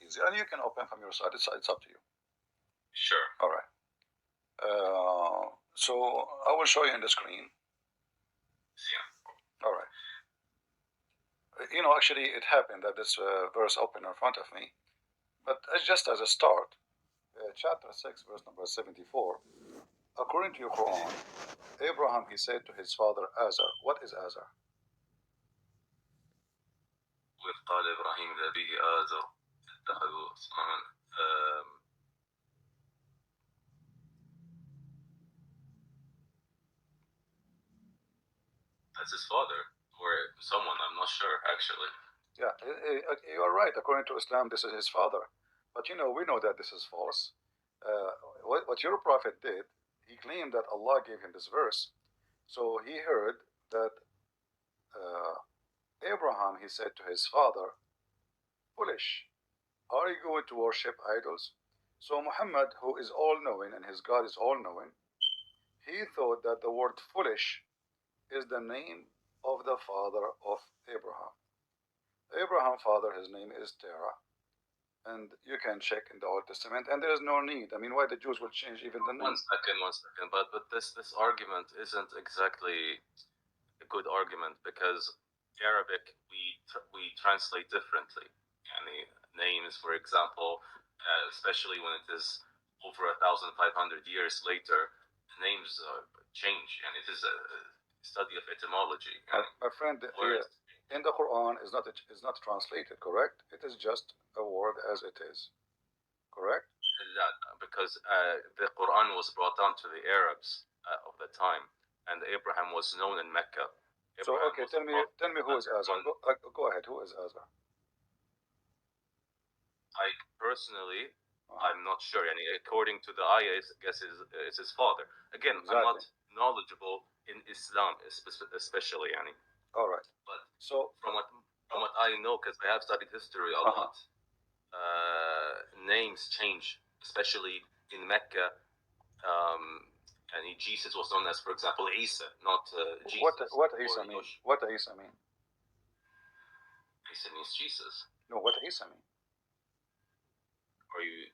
easier. And you can open from your side. It's up to you. Sure. All right. So I will show you on the screen. Yeah. All right. Actually, it happened that this verse opened in front of me. But just as a start, chapter 6, verse number 74, according to your Quran, Abraham, he said to his father Azar. What is Azar? وإذ قال إبراهيم لأبيه آزر اتخذوا أصناما. That's his father or someone, I'm not sure actually. Yeah, you are right. According to Islam, this is his father. But we know that this is false. What your prophet did, he claimed that Allah gave him this verse. So he heard that Abraham, he said to his father, foolish, are you going to worship idols? So Muhammad, who is all-knowing and his God is all-knowing, he thought that the word foolish is the name of the father of Abraham. Abraham's father, his name is Terah. And you can check in the Old Testament, and there is no need. I mean, why the Jews will change even the name? One second. But this argument isn't exactly a good argument, because Arabic we translate differently. Yani names, for example, especially when it is over 1,500 years later, names change, and it is a study of etymology. My friend, in the Quran is not translated, correct? It is just a word as it is, correct? Because the Quran was brought down to the Arabs of the time, and Abraham was known in Mecca. So okay, tell me who is Azar? Go ahead. Who is Azar? I personally, I'm not sure. And according to the ayah, I guess is his father. Again, exactly. I'm not knowledgeable in Islam, especially. All right. But so from what I know, because I have studied history a lot, names change, especially in Mecca. And Jesus was known as, for example, Isa, not Jesus. What Isa mean? What Isa mean? Isa means Jesus. No, what Isa mean? Are you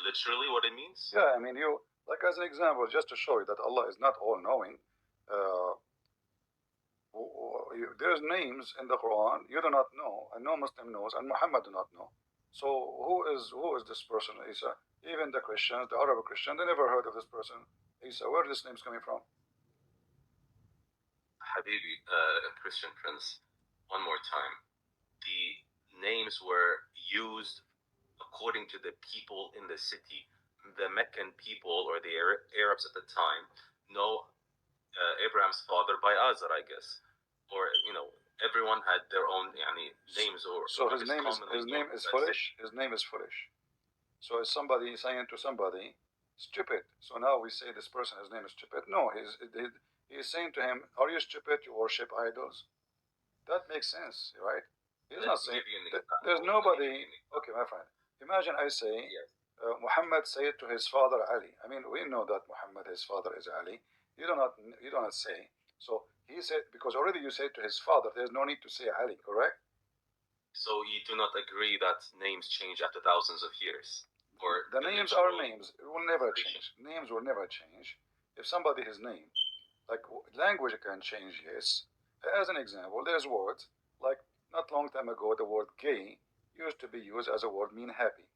literally what it means? Yeah, I mean, like as an example, just to show you that Allah is not all-knowing. There's names in the Quran you do not know, and no Muslim knows, and Muhammad do not know. So who is this person, Isa? Even the Christians, the Arab Christians, they never heard of this person, Isa. Where are these names coming from? Habibi, Christian Prince, one more time. The names were used according to the people in the city. The Meccan people, or the Arabs at the time, know Abraham's father by Azar, I guess. Or, everyone had their own names. So his name is foolish? His name is foolish. So is somebody saying to somebody, stupid. So now we say this person, his name is stupid. No, he's saying to him, are you stupid? You worship idols? That makes sense, right? He's not saying, there's nobody. Okay, my friend. Imagine I say, Muhammad said to his father Ali. I mean, we know that Muhammad, his father is Ali. You do not say. So he said, because already you said to his father, there's no need to say Ali, correct? So you do not agree that names change after thousands of years? Or the names are names. It will never change. Names will never change. If somebody his name, like language can change, yes. As an example, there's words, like not long time ago, the word gay used to be used as a word mean happy.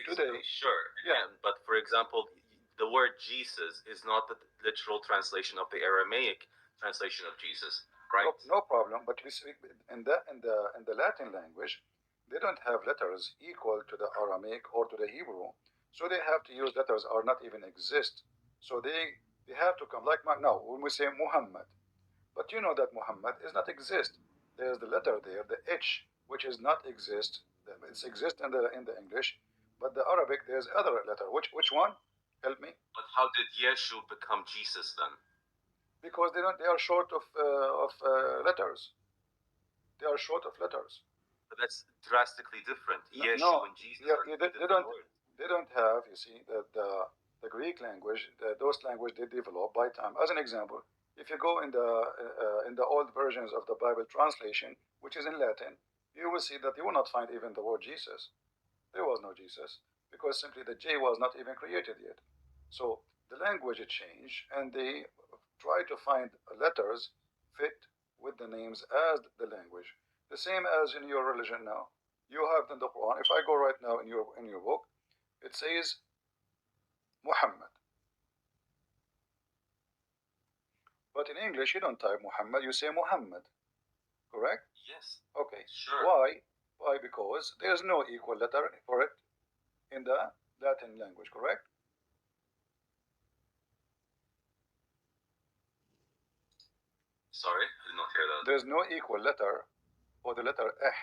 Today, sure. Yeah. But for example, the word Jesus is not the literal translation of the Aramaic translation of Jesus, right? No problem. But we speak in the Latin language, they don't have letters equal to the Aramaic or to the Hebrew, so they have to use letters or not even exist. So they have to come like now when we say Muhammad, but you know that Muhammad is not exist. There's the letter there, the H, which is not exist. It exists in the English, but the Arabic there's other letter. Which one? Help me. But how did Yeshu become Jesus then? Because they are short of letters. They are short of letters. But that's drastically different. Yeshu and Jesus they don't have, you see, the Greek language, those languages they develop by time. As an example, if you go in the old versions of the Bible translation, which is in Latin, you will see that you will not find even the word Jesus. There was no Jesus, because simply the J was not even created yet. So the language changed, and they try to find letters fit with the names as the language. The same as in your religion now. You have in the Quran. If I go right now in your book, it says Muhammad. But in English, you don't type Muhammad, you say Muhammad. Correct? Yes. Okay. Sure. Why? Why? Because there's no equal letter for it in the Latin language, correct? Sorry, I did not hear that. There's no equal letter for the letter eh.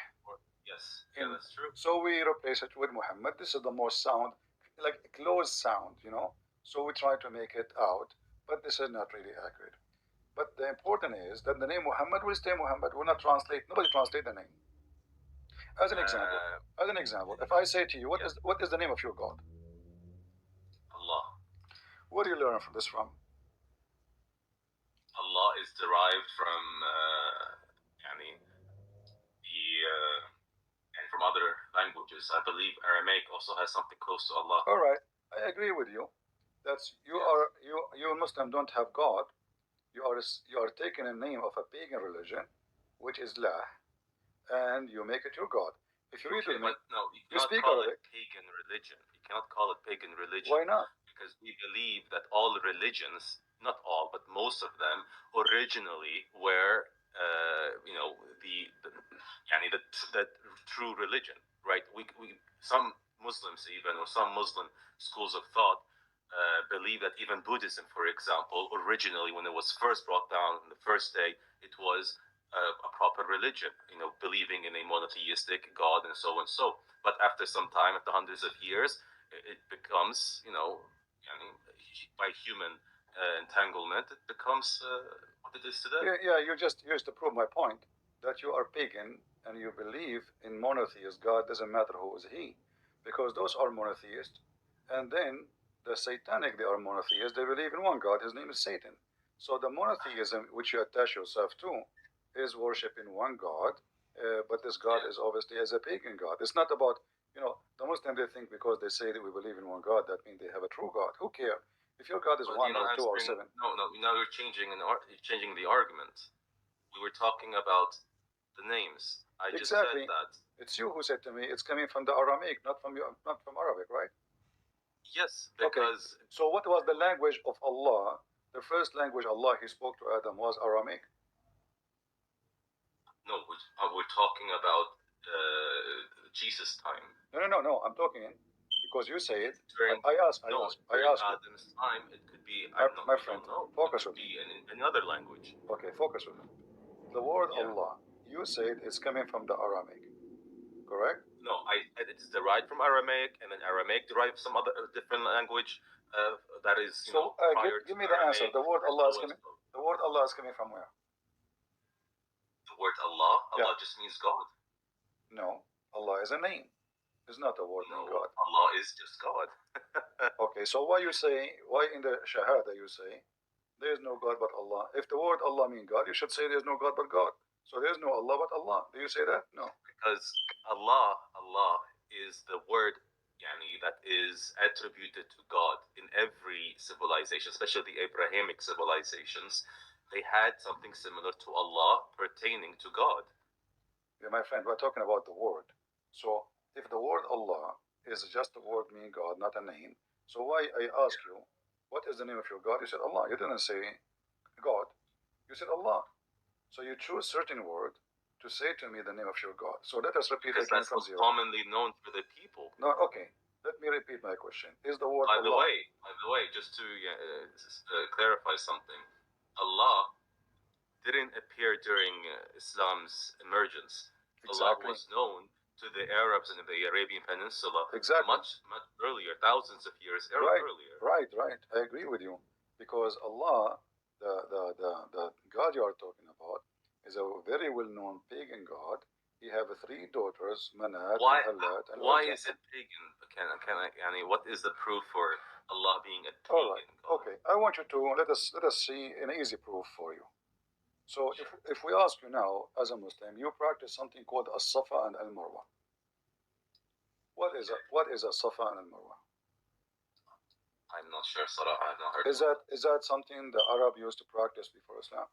Yes, yeah, that's true. So we replace it with Muhammad. This is the most sound, like close sound, you know. So we try to make it out, but this is not really accurate. But the important is that the name Muhammad will stay Muhammad. Will not translate. Nobody translate the name. As an example, if I say to you, what is the name of your God? Allah. Where do you learn from this from? Allah is derived from and from other languages. I believe Aramaic also has something close to Allah. All right, I agree with you. That's you Muslim don't have God. You are taking a name of a pagan religion, which is La, and you make it your God. If you read it, no, you cannot call it pagan religion. You cannot call it pagan religion. Why not? Because we believe that all religions, not all, but most of them, originally were, the true religion, right? We some Muslims even, or some Muslim schools of thought, believe that even Buddhism, for example, originally when it was first brought down on the first day, it was a proper religion, believing in a monotheistic God and so and so. But after some time, after hundreds of years, it becomes, by human entanglement, it becomes what it is today. Yeah, you just used to prove my point that you are pagan and you believe in monotheist God. Doesn't matter who is he, because those are monotheists, and then the satanic, they are monotheists. They believe in one God. His name is Satan. So the monotheism which you attach yourself to is worshiping one God, but this God is obviously as a pagan God. It's not about, the Muslims, they think because they say that we believe in one God, that means they have a true God. Who cares? If your God is one or two or seven. No, now you're changing the argument. We were talking about the names. I just said that. It's you who said to me it's coming from the Aramaic, not from Arabic, right? Yes, because... Okay. So what was the language of Allah? The first language Allah He spoke to Adam was Aramaic? No, we're talking about Jesus' time. No. I'm talking because you say it. I ask. Adam's time, it could be... My friend, focus with me. It could be in another language. Okay, focus with me. The word Allah, you said it's coming from the Aramaic, correct? No, it's derived from Aramaic, and then Aramaic derived some other different language that is, give me the answer. The word Allah is coming. The word Allah is coming from where? The word Allah? Allah just means God. No, Allah is a name. It's not a word in God. Allah is just God. Okay, so why in the Shahada you say there is no God but Allah? If the word Allah means God, you should say there is no God but God. So there is no Allah but Allah. Do you say that? No. Because Allah is the word that is attributed to God in every civilization, especially the Abrahamic civilizations. They had something similar to Allah pertaining to God. Yeah, my friend, we're talking about the word. So if the word Allah is just a word meaning God, not a name, so why I ask you, what is the name of your God? You said Allah. You didn't say God. You said Allah. So you choose certain word to say to me the name of your God. So let us repeat again from zero. That's commonly known for the people. No, okay. Let me repeat my question. Is the word Allah... By the way, just to clarify something, Allah didn't appear during Islam's emergence. Exactly. Allah was known to the Arabs in the Arabian Peninsula much earlier, thousands of years earlier. Right. I agree with you, because Allah, the God you are talking about, is a very well-known pagan God. He have 3 daughters, Manat, and Halat, and why is it pagan? What is the proof for Allah being a pagan God? Okay, I want you to let us see an easy proof for you. So if we ask you now, as a Muslim, you practice something called as-Safa and al-Marwa. What is a Safa and al-Marwa? I'm not sure, Salah. I have not heard. Is that something the Arab used to practice before Islam?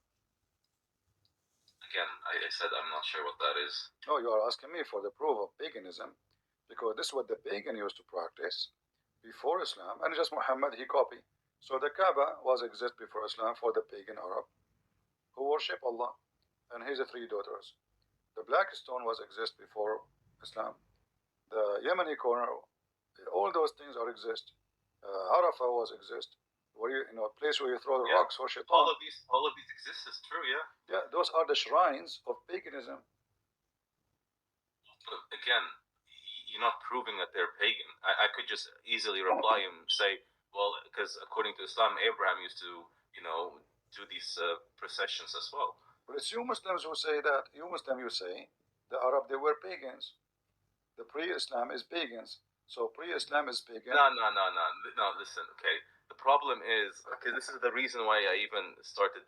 Again, I said I'm not sure what that is. No, you are asking me for the proof of paganism, because this is what the pagan used to practice before Islam, and just Muhammad he copied. So the Kaaba was exist before Islam for the pagan Arab who worship Allah and his three daughters. The black stone was exist before Islam. The Yemeni corner, all those things are exist. Arafah was exist, where a place where you throw the rocks for shaitan. All of these exist is true, yeah. Yeah, those are the shrines of paganism. But again, you're not proving that they're pagan. I could just easily reply and say, well, because according to Islam, Abraham used to, do these processions as well. But it's you Muslims who say that. You Muslim, you say the Arab, they were pagans. The pre-Islam is pagans. So pre-Islam is pagan. No, listen, okay. The problem is, okay, this is the reason why I even started,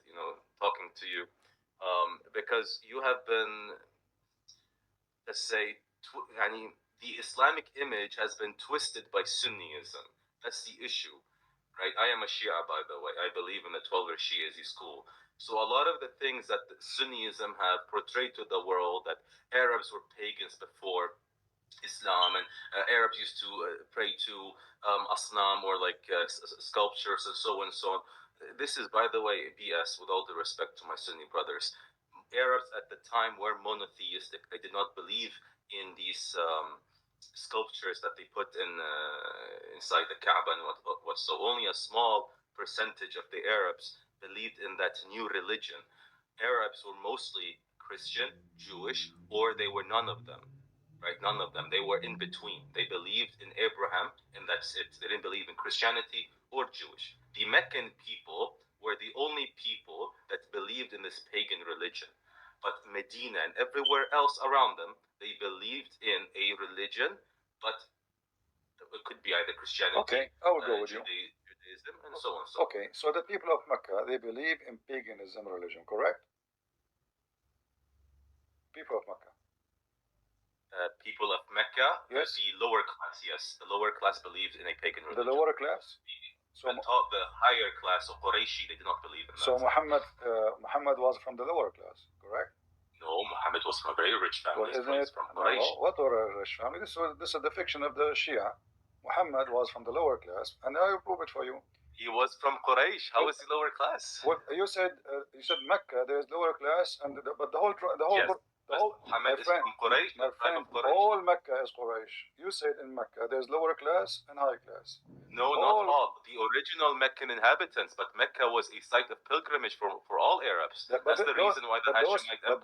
talking to you. Because you have been, let's say, the Islamic image has been twisted by Sunniism. That's the issue, right? I am a Shia, by the way. I believe in the 12 Shias school. So a lot of the things that Sunniism have portrayed to the world, that Arabs were pagans before Islam, and Arabs used to pray to asnam, or like sculptures and so on and so on. This is, by the way, BS, with all due respect to my Sunni brothers. Arabs at the time were monotheistic. They did not believe in these sculptures that they put inside the Kaaba and what. So only a small percentage of the Arabs believed in that new religion. Arabs were mostly Christian, Jewish, or they were none of them. Right, none of them. They were in between. They believed in Abraham, and that's it. They didn't believe in Christianity or Jewish. The Meccan people were the only people that believed in this pagan religion. But Medina and everywhere else around them, they believed in a religion, but it could be either Christianity, okay, I will go with Judaism, and so on. Okay, so the people of Mecca, they believe in paganism religion, correct? People of Mecca. People of Mecca, yes. The lower class, yes. The lower class believed in a pagan religion. The lower class? The higher class of Qurayshi, they did not believe in that. So Muhammad was from the lower class, correct? No, Muhammad was from a very rich family. Well, isn't it? From Quraysh. No, what were a rich family? This is the fiction of the Shia. Muhammad was from the lower class, and I will prove it for you. He was from Quraysh. How is he lower class? Well, you said Mecca, there is lower class, but the whole yes. Muhammad is from Quraysh, my friend, all Mecca is Quraysh. You said in Mecca there's lower class and high class. No, not all. The original Meccan inhabitants, but Mecca was a site of pilgrimage for all Arabs. That's the reason why the Hashemite Empire,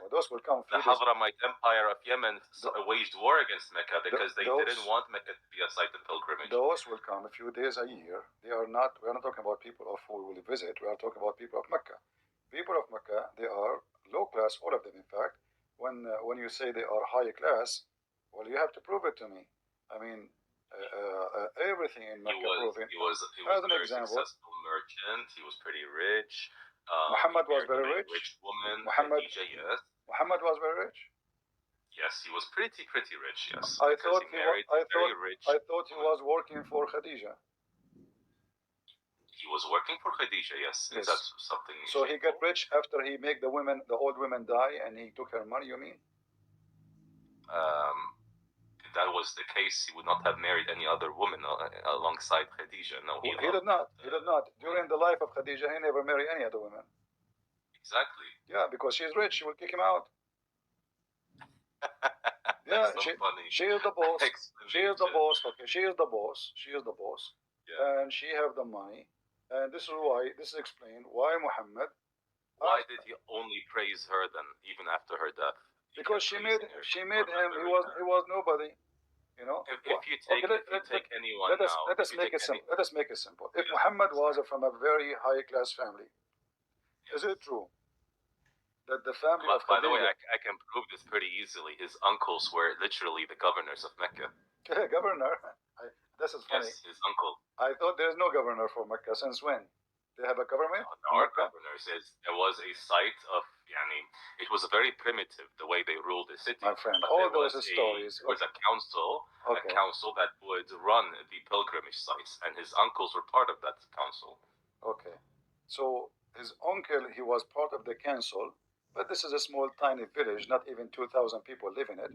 those will come. The Havramite Empire of Yemen waged war against Mecca because they didn't want Mecca to be a site of pilgrimage. Those will come a few days a year. We are not talking about people of who will visit. We are talking about people of Mecca. People of Mecca, they are low class, all of them, in fact. When you say they are high class, well, you have to prove it to me. I mean, everything in Mecca proving. He was a very successful merchant. He was pretty rich. Muhammad was very rich. Rich woman. Muhammad, Khadija, yes. Muhammad was very rich. Yes, he was pretty rich. Yes. I thought he was working for Khadija. He was working for Khadija, yes. That's something. So he got rich after he made the old women die, and he took her money, you mean? If that was the case, he would not have married any other woman alongside Khadija. No, he did not. He did not. During the life of Khadija, he never married any other woman. Exactly. Yeah, because she's rich. She will kick him out. Yeah, so funny. She is the boss. She is the boss. Okay, she is the boss. She is the boss. Yeah. And she have the money. And this is explained why Muhammad. Why did he only praise her then, even after her death? Because she made him. He was nobody. You know. If you take anyone let us make it simple. Let us make it simple. If Muhammad was from a very high class family, is it true that the family of Khadija? By the way, I can prove this pretty easily. His uncles were literally the governors of Mecca. Governor. This is funny. Yes, his uncle. I thought there's no governor for Mecca. Since when? They have a government. There are governors. There was a site of, it was very primitive the way they ruled the city. My friend, all those stories. There was a council that would run the pilgrimage sites, and his uncles were part of that council. Okay, so his uncle, he was part of the council, but this is a small, tiny village. Not even 2,000 people live in it,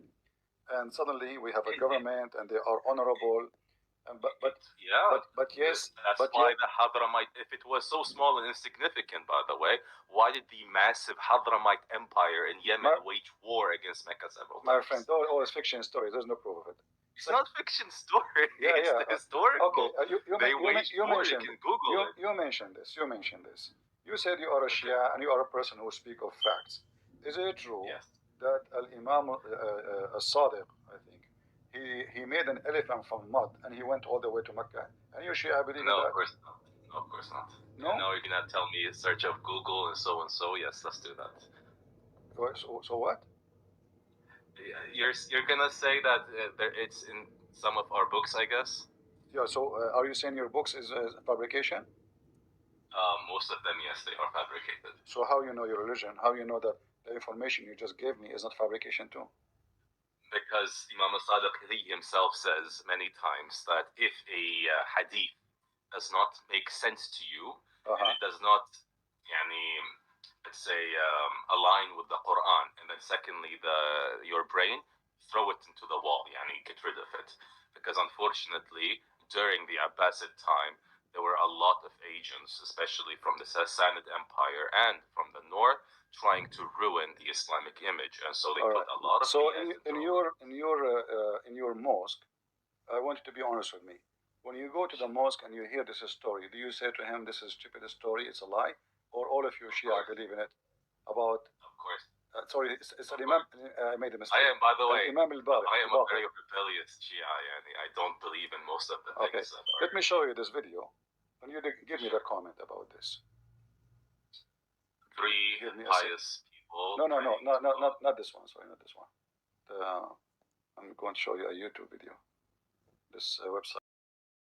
and suddenly we have a government, and they are honorable. But yes, that's why the Hadramite, if it was so small and insignificant, by the way, why did the massive Hadramite Empire in Yemen wage war against Mecca several times? My friend, all is fiction stories. There's no proof of it. It's not fiction story. Yeah, it's historical. Okay, you mentioned. You can Google it. You mentioned this. You mentioned this. You said you are a Shia and you are a person who speak of facts. Is it true that Al-Imam As-Sadiq, I think, he made an elephant from mud and he went all the way to Mecca? And you Shia believe in that? No, of course not. No, of course not. No, you're gonna tell me search of Google and so and so. Yes, let's do that. So what? You're gonna say that it's in some of our books, I guess. Yeah. So are you saying your books is fabrication? Most of them, yes, they are fabricated. So how you know your religion? How you know that the information you just gave me is not fabrication too? Because Imam As-Sadiq himself says many times that if a hadith does not make sense to you, and it does not, let's say, align with the Quran, and then secondly, your brain, throw it into the wall, get rid of it. Because unfortunately, during the Abbasid time, there were a lot of agents, especially from the Sassanid Empire and from the north, trying to ruin the Islamic image, and so they put a lot of. So in your mosque, I want you to be honest with me. When you go to the mosque and you hear this story, do you say to him, "This is stupid story, it's a lie," or all of you Shia believe in it? About. Of course. Sorry, it's Imam. I made a mistake. I am, by the way. Imam al-Baqir. I am a very rebellious Shia. I don't believe in most of the things. Okay. Let me show you this video, and you give me the comment about this. Three pious people. No, not this one. Sorry, not this one. I'm going to show you a YouTube video. This website.